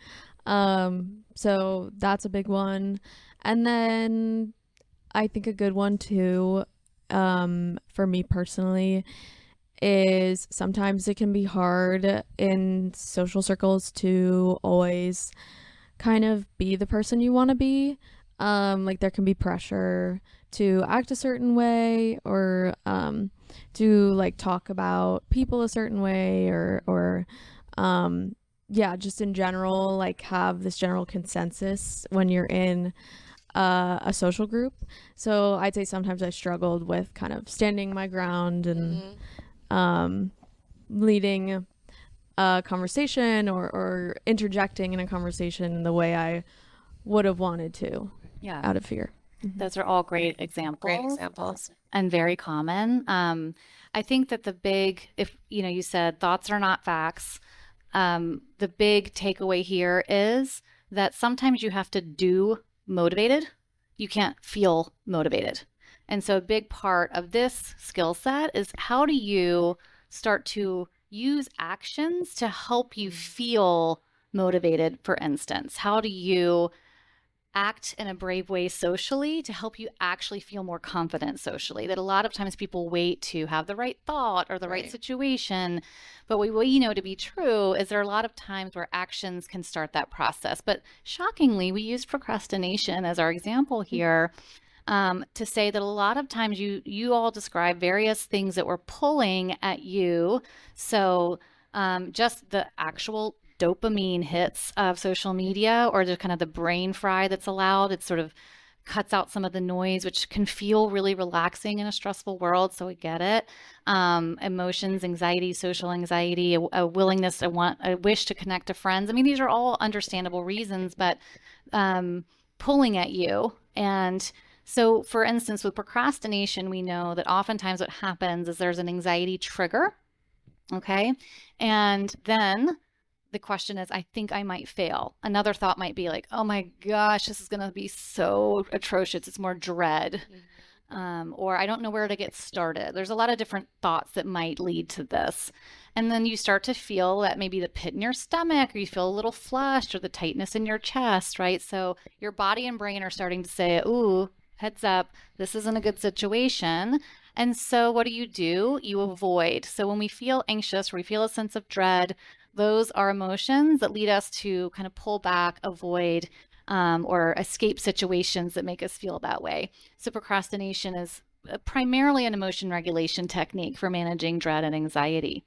So that's a big one. And then I think a good one too, for me personally, is sometimes it can be hard in social circles to always kind of be the person you want to be. Like there can be pressure to act a certain way, or to like talk about people a certain way, or yeah, just in general, like have this general consensus when you're in a social group. So I'd say sometimes I struggled with kind of standing my ground and leading a conversation, or interjecting in a conversation the way I would have wanted to, Yeah. out of fear. Those are all great examples. Great examples. And very common. I think that the big, if you said thoughts are not facts, the big takeaway here is that sometimes you have to do motivated. You can't feel motivated. And so a big part of this skill set is how do you start to use actions to help you feel motivated, for instance? How do you act in a brave way socially to help you actually feel more confident socially? That a lot of times people wait to have the right thought or the right situation. But what we know to be true is there are a lot of times where actions can start that process. But shockingly, we use procrastination as our example here, to say that a lot of times you all describe various things that were pulling at you. So just the actual dopamine hits of social media, or the kind of the brain fry that's allowed. It's sort of cuts out some of the noise, which can feel really relaxing in a stressful world. So we get it. Emotions, anxiety, social anxiety, a willingness, a wish to connect to friends. I mean, these are all understandable reasons, but pulling at you. And so, for instance, with procrastination, we know that oftentimes what happens is there's an anxiety trigger. Okay. And then the question is, I think I might fail. Another thought might be like, oh my gosh, this is going to be so atrocious. It's more dread. Or I don't know where to get started. There's a lot of different thoughts that might lead to this. And then you start to feel that maybe the pit in your stomach, or you feel a little flushed, or the tightness in your chest, right? So your body and brain are starting to say, ooh, heads up, this isn't a good situation. And so what do? You avoid. So when we feel anxious, or we feel a sense of dread, those are emotions that lead us to kind of pull back, avoid, or escape situations that make us feel that way. So procrastination is primarily an emotion regulation technique for managing dread and anxiety.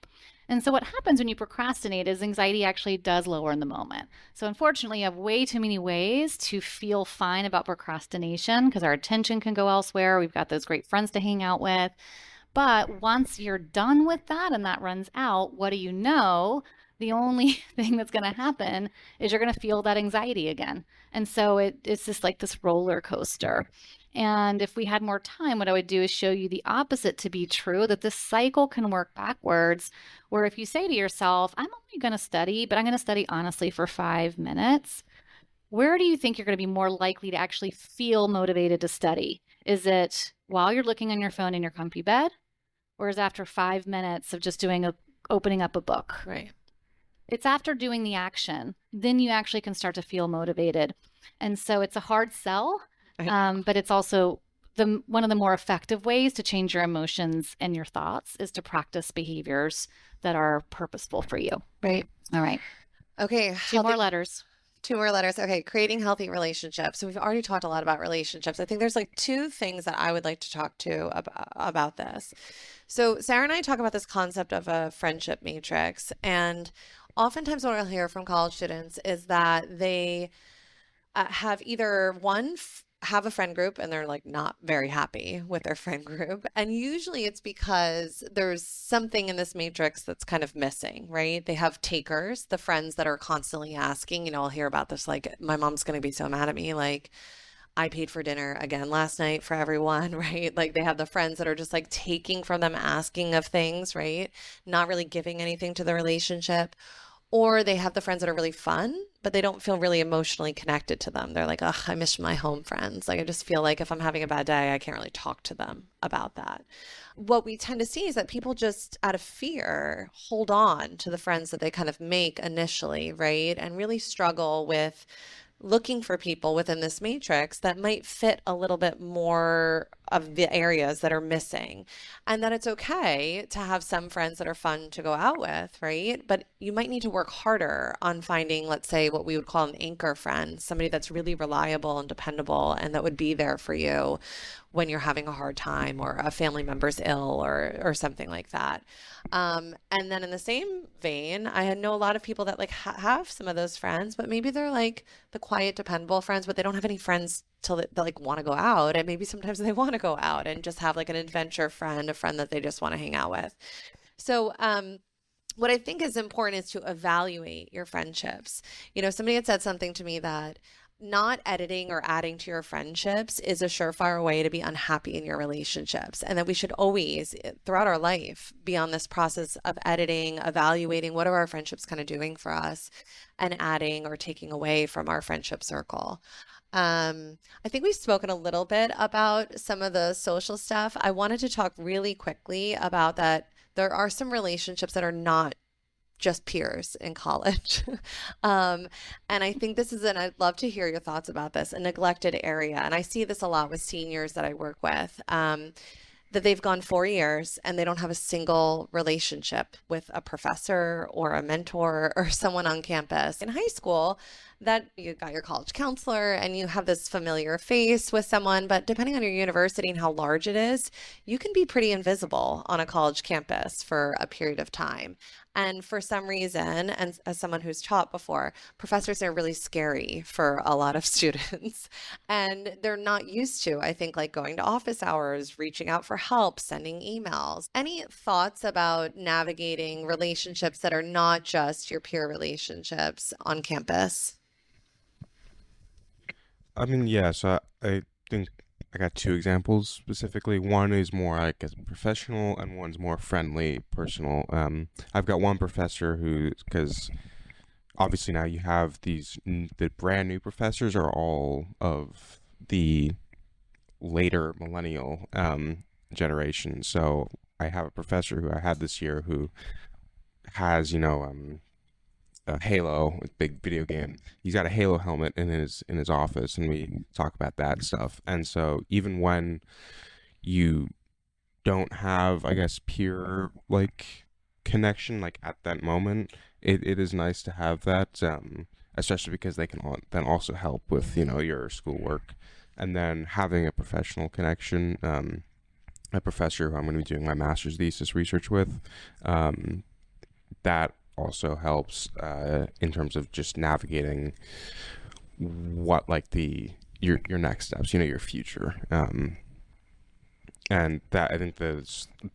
And so what happens when you procrastinate is anxiety actually does lower in the moment. So unfortunately, you have way too many ways to feel fine about procrastination because our attention can go elsewhere. We've got those great friends to hang out with. But once you're done with that and that runs out, what do you know? The only thing that's going to happen is you're going to feel that anxiety again. And so it's just like this roller coaster. And if we had more time, what I would do is show you the opposite to be true, that this cycle can work backwards, where if you say to yourself, I'm only going to study, but I'm going to study honestly for 5 minutes, where do you think you're going to be more likely to actually feel motivated to study? Is it while you're looking on your phone in your comfy bed? Or is it after 5 minutes of just opening up a book? Right. It's after doing the action, then you actually can start to feel motivated. And so it's a hard sell, but it's also one of the more effective ways to change your emotions and your thoughts is to practice behaviors that are purposeful for you. Right. All right. Okay. Two more letters. Okay. Creating healthy relationships. So we've already talked a lot about relationships. I think there's like 2 things that I would like to talk to about this. So Sarah and I talk about this concept of a friendship matrix, and oftentimes what I'll hear from college students is that they have either have a friend group and they're like not very happy with their friend group. And usually it's because there's something in this matrix that's kind of missing, right? They have takers, the friends that are constantly asking, I'll hear about this, like, my mom's going to be so mad at me. Like, I paid for dinner again last night for everyone, right? Like they have the friends that are just like taking from them, asking of things, right? Not really giving anything to the relationship. Or they have the friends that are really fun, but they don't feel really emotionally connected to them. They're like, ugh, I miss my home friends. Like, I just feel like if I'm having a bad day, I can't really talk to them about that. What we tend to see is that people just out of fear hold on to the friends that they kind of make initially, right? And really struggle with looking for people within this matrix that might fit a little bit more of the areas that are missing, and that it's okay to have some friends that are fun to go out with, right? But you might need to work harder on finding, let's say, what we would call an anchor friend, somebody that's really reliable and dependable and that would be there for you when you're having a hard time or a family member's ill or something like that. And then in the same vein, I know a lot of people that like have some of those friends, but maybe they're like the quiet, dependable friends, but they don't have any friends till they like want to go out. And maybe sometimes they want to go out and just have like an adventure friend, a friend that they just want to hang out with. So, what I think is important is to evaluate your friendships. Somebody had said something to me that not editing or adding to your friendships is a surefire way to be unhappy in your relationships, and that we should always, throughout our life, be on this process of editing, evaluating what are our friendships kind of doing for us, and adding or taking away from our friendship circle. I think we've spoken a little bit about some of the social stuff. I wanted to talk really quickly about that. There are some relationships that are not just peers in college. And I think this is, and I'd love to hear your thoughts about this, a neglected area. And I see this a lot with seniors that I work with, that they've gone 4 years and they don't have a single relationship with a professor or a mentor or someone on campus. In high school, that you got your college counselor and you have this familiar face with someone, but depending on your university and how large it is, you can be pretty invisible on a college campus for a period of time. And for some reason, and as someone who's taught before, professors are really scary for a lot of students. And they're not used to, I think, like going to office hours, reaching out for help, sending emails. Any thoughts about navigating relationships that are not just your peer relationships on campus? I mean, yeah, so I think I got two examples specifically. One is more like as a professional, and one's more friendly, personal. I've got one professor who, because obviously now you have the brand new professors are all of the later millennial generation. So I have a professor who I had this year who has, Halo, a big video game. He's got a Halo helmet in his office, and we talk about that stuff. And so even when you don't have, I guess, peer like connection like at that moment, it is nice to have that, especially because they can then also help with your schoolwork, and then having a professional connection. A professor who I'm going to be doing my master's thesis research with, that also helps in terms of just navigating what like your next steps, your future, and that I think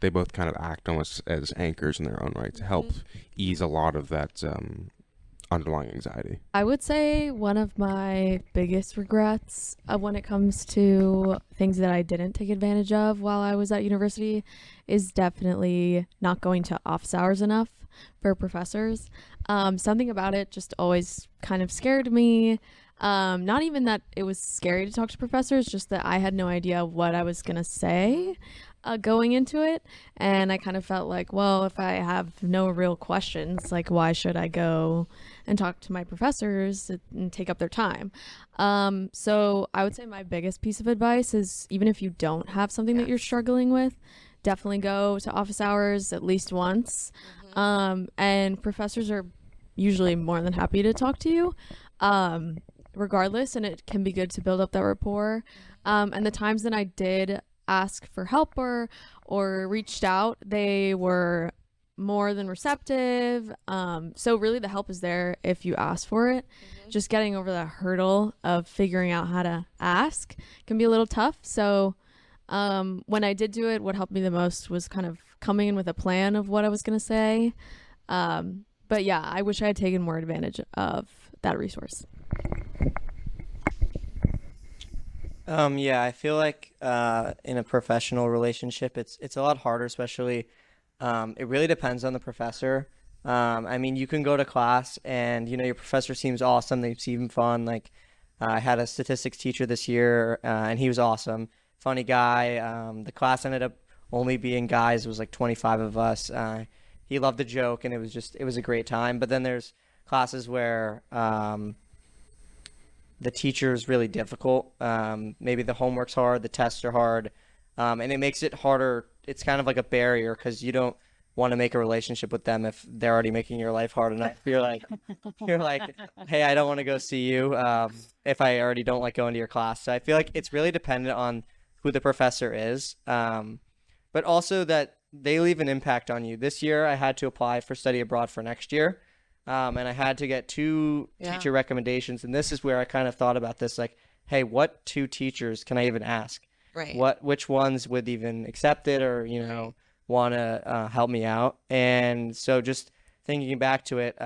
they both kind of act almost as anchors in their own right to help ease a lot of that underlying anxiety. I would say one of my biggest regrets when it comes to things that I didn't take advantage of while I was at university is definitely not going to office hours enough for professors. Something about it just always kind of scared me. Not even that it was scary to talk to professors, just that I had no idea what I was going to say going into it. And I kind of felt like, well, if I have no real questions, like why should I go and talk to my professors and take up their time? So I would say my biggest piece of advice is, even if you don't have something that you're struggling with, definitely go to office hours at least once. And professors are usually more than happy to talk to you, regardless, and it can be good to build up that rapport. And the times that I did ask for help or reached out, they were more than receptive. So really the help is there if you ask for it. Just getting over the hurdle of figuring out how to ask can be a little tough. So when I did do it, what helped me the most was kind of coming in with a plan of what I was going to say. But yeah, I wish I had taken more advantage of that resource. Yeah, I feel like in a professional relationship, it's a lot harder, especially it really depends on the professor. I mean, you can go to class and your professor seems awesome, they seem fun. Like I had a statistics teacher this year, and he was awesome, funny guy. The class ended up only being guys. It was like 25 of us. He loved the joke, and it was a great time. But then there's classes where the teacher is really difficult. Maybe the homework's hard, the tests are hard, and it makes it harder. It's kind of like a barrier because you don't want to make a relationship with them if they're already making your life hard enough. You're like, hey, I don't want to go see you if I already don't like going to your class. So I feel like it's really dependent on who the professor is, but also that they leave an impact on you. This year, I had to apply for study abroad for next year. And I had to get two teacher recommendations. And this is where I kind of thought about this, like, hey, what two teachers can I even ask? Right. Which ones would even accept it or, want to help me out? And so just thinking back to it,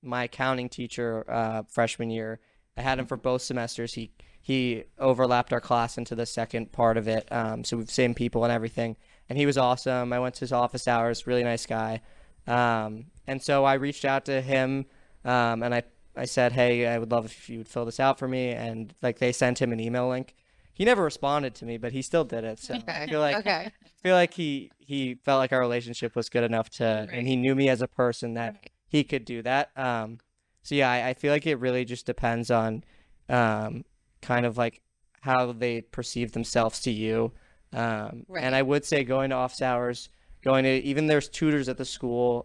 my accounting teacher freshman year, I had him for both semesters. He overlapped our class into the second part of it. So we've same people and everything. And he was awesome. I went to his office hours, really nice guy. And so I reached out to him, and I said, hey, I would love if you would fill this out for me. And like they sent him an email link. He never responded to me, but he still did it. So I feel like he felt like our relationship was good enough and he knew me as a person that he could do that. So yeah, I feel like it really just depends on kind of like how they perceive themselves to you. And I would say going to office hours, even there's tutors at the school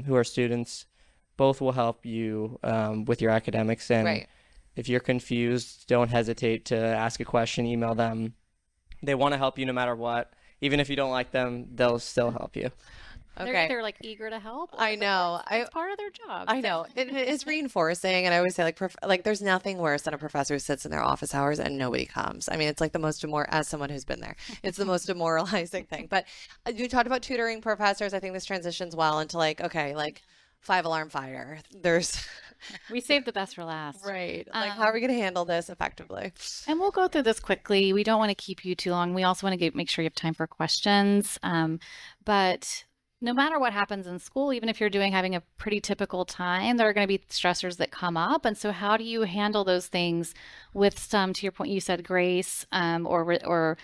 who are students, both will help you with your academics. And If you're confused, don't hesitate to ask a question, email them. They want to help you no matter what. Even if you don't like them, they'll still help you. They're Okay. either like eager to help. I know. It's part of their job. I know. It is reinforcing. And I always say, like there's nothing worse than a professor who sits in their office hours and nobody comes. I mean, it's like the most as someone who's been there, it's the most demoralizing thing. But you talked about tutoring professors. I think this transitions well into like, okay, like 5-alarm fire. We saved the best for last. Right. Like, how are we going to handle this effectively? And we'll go through this quickly. We don't want to keep you too long. We also want to make sure you have time for questions. But no matter what happens in school, even if you're having a pretty typical time, there are going to be stressors that come up. And so how do you handle those things with some, to your point, you said grace, or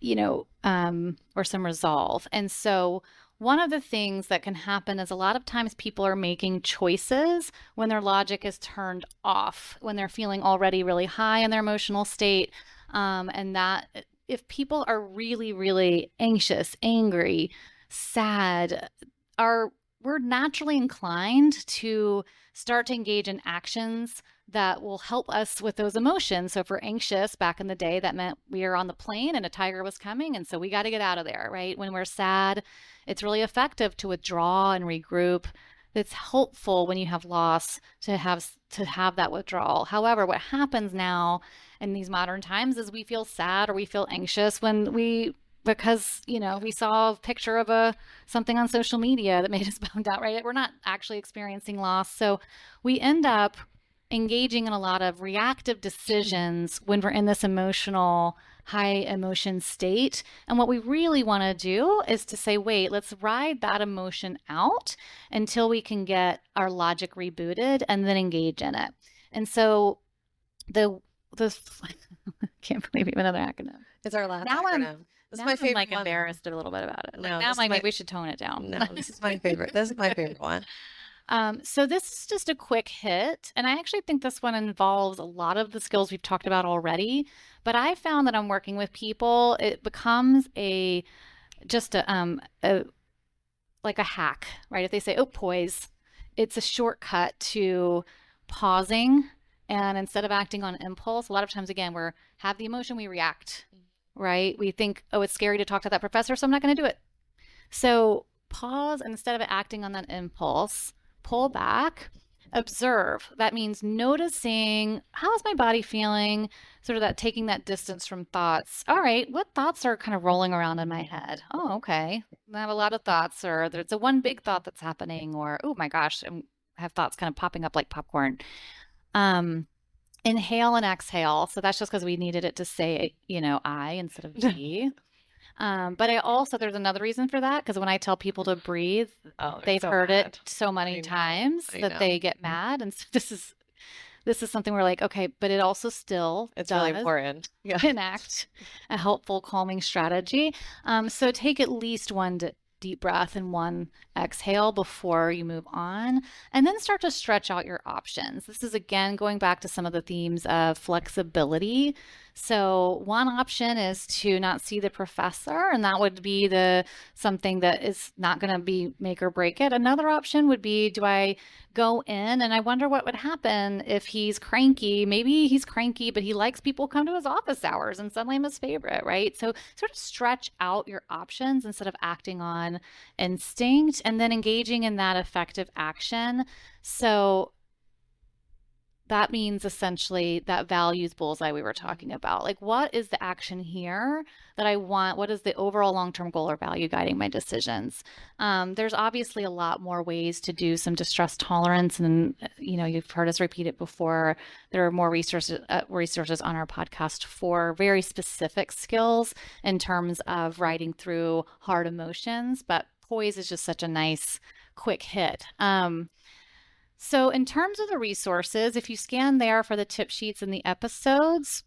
some resolve. And so one of the things that can happen is a lot of times people are making choices when their logic is turned off, when they're feeling already really high in their emotional state. And that if people are really, really anxious, angry, sad, we're naturally inclined to start to engage in actions that will help us with those emotions. So if we're anxious, back in the day, that meant we were on the plane and a tiger was coming, and so we got to get out of there, right? When we're sad, it's really effective to withdraw and regroup. It's helpful when you have loss to have that withdrawal. However, what happens now in these modern times is we feel sad or we feel anxious because we saw a picture of something on social media that made us bummed out, right? We're not actually experiencing loss. So we end up engaging in a lot of reactive decisions when we're in this high emotion state. And what we really want to do is to say, wait, let's ride that emotion out until we can get our logic rebooted and then engage in it. And so I can't believe we have another acronym. It's our last Now acronym. This is my favorite I'm one. Embarrassed a little bit about it. No, now I'm like, maybe we should tone it down. No, this is my favorite. This is my favorite one. So this is just a quick hit, and I actually think this one involves a lot of the skills we've talked about already, but I found that I'm working with people, it becomes like a hack, right? If they say, oh, poise, it's a shortcut to pausing, and instead of acting on impulse, a lot of times, again, we have the emotion, we react, right? We think, oh, it's scary to talk to that professor, so I'm not going to do it. So pause, and instead of acting on that impulse, pull back, observe. That means noticing, how is my body feeling? Sort of that taking that distance from thoughts. All right, what thoughts are kind of rolling around in my head? Oh, okay. I have a lot of thoughts, or there's a one big thought that's happening, or, oh my gosh, I have thoughts kind of popping up like popcorn. Inhale and exhale. So that's just because we needed it to say, I instead of we. But there's another reason for that, because when I tell people to breathe, they've heard it so many times that they get mad. And so this is something we're like, okay, but it also it's really important. Yeah. Enact a helpful calming strategy. So take at least one deep breath and one exhale before you move on, and then start to stretch out your options. This is again going back to some of the themes of flexibility. So one option is to not see the professor, and that would be something that is not going to be make or break it. Another option would be, do I go in and I wonder what would happen if he's cranky? Maybe he's cranky, but he likes people come to his office hours and suddenly I'm his favorite, right? So sort of stretch out your options instead of acting on instinct, and then engaging in that effective action. So that means essentially that values bullseye we were talking about. Like, what is the action here that I want? What is the overall long-term goal or value guiding my decisions? There's obviously a lot more ways to do some distress tolerance, and you've heard us repeat it before. There are more resources on our podcast for very specific skills in terms of riding through hard emotions. But poise is just such a nice quick hit. So in terms of the resources, if you scan there for the tip sheets and the episodes,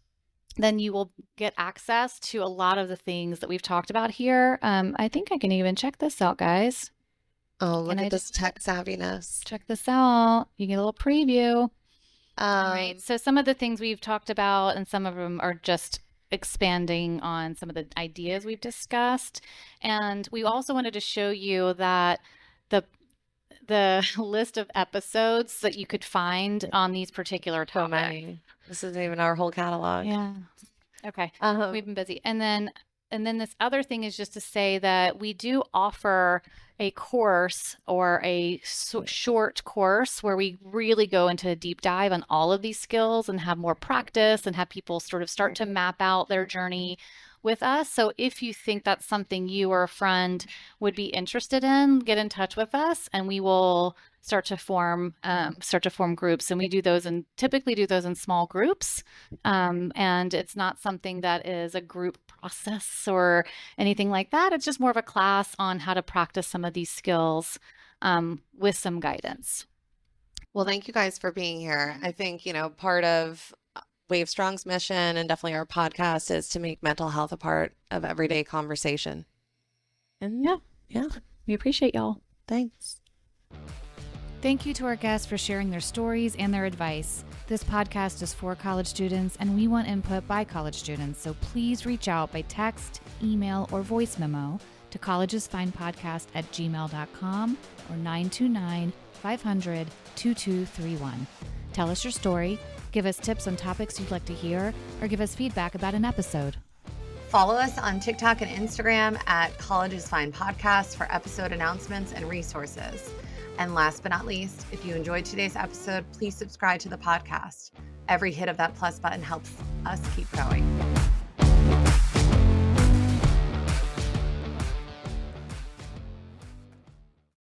then you will get access to a lot of the things that we've talked about here. I think I can even check this out, guys. Oh, look at this tech savviness. Check this out. You get a little preview. All right. So some of the things we've talked about, and some of them are just expanding on some of the ideas we've discussed. And we also wanted to show you that the list of episodes that you could find on these particular So topics. many. This isn't even our whole catalog. Yeah. Okay. Uh-huh. We've been busy. And then this other thing is just to say that we do offer a course or a short course where we really go into a deep dive on all of these skills and have more practice and have people sort of start to map out their journey with us. So if you think that's something you or a friend would be interested in, get in touch with us and we will start to form groups. And we do those and typically do those in small groups. And it's not something that is a group process or anything like that. It's just more of a class on how to practice some of these skills with some guidance. Well, thank you guys for being here. I think, part of Wave Strong's mission and definitely our podcast is to make mental health a part of everyday conversation. And Yeah. we appreciate y'all. Thanks. Thank you to our guests for sharing their stories and their advice. This podcast is for college students, and we want input by college students, so please reach out by text, email, or voice memo to collegesfinepodcast@gmail.com or 929-500-2231. Tell us your story, give us tips on topics you'd like to hear, or give us feedback about an episode. Follow us on TikTok and Instagram at Colleges Fine Podcast for episode announcements and resources. And last but not least, if you enjoyed today's episode, please subscribe to the podcast. Every hit of that plus button helps us keep going.